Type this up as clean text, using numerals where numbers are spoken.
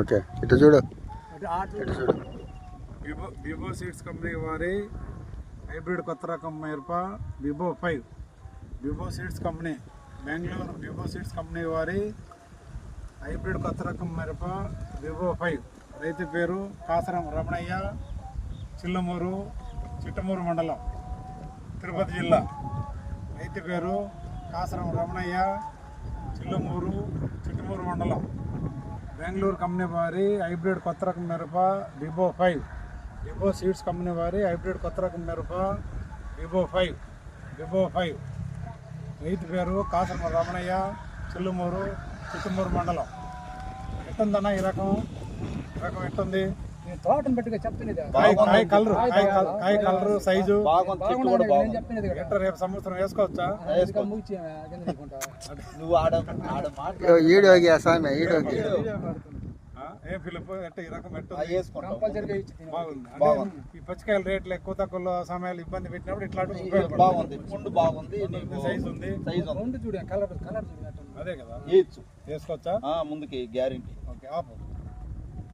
Okay ఇటు చూడు Vivo seeds company వారి హైబ్రిడ్ కొత్త రకం మిరప Vivo 5. Vivo seeds company Bengaluru Vivo seeds company వారి హైబ్రిడ్ కొత్త రకం మిరప వివో 5. రైతు పేరు కాసరం రమణయ్య, చిల్లమూరు, చిట్టమూరు మండలం, తిరుపతి జిల్లా. రైతు పేరు కాసరం రమణయ్య, చిల్లమూరు, చిట్టమూరు మండలం. బెంగళూరు కంపెనీ వారి హైబ్రిడ్ కొత్త రకం మిరప వివో 5. వివో సీడ్స్ కంపెనీ వారి హైబ్రిడ్ కొత్త రకం మిరప వివో 5. రైతు పేరు కాసరం రమణయ్య, చిల్లమూరు, చిట్టమూరు మండలం. ఎట్టుందన్న ఈ రకం ఎట్టుంది? తోటను బట్టిగా చెప్తున్నది. కాయ కలరు సైజు రేపు సంవత్సరం వేసుకోవచ్చా? ఏం ఫిలిప్ ఎట్ట ఈ రకం బాగుంది. ఈ పచ్చికాయల రేట్లు ఎక్కువ తక్కువ సమయాలు ఇబ్బంది పెట్టినప్పుడు ఇట్లా బాగుంది, సైజు ఉంది. చూడ కలర్ అదే కదా వేసుకోవచ్చా? ముందుకి గ్యారెంటీ. ఓకే ఆపు.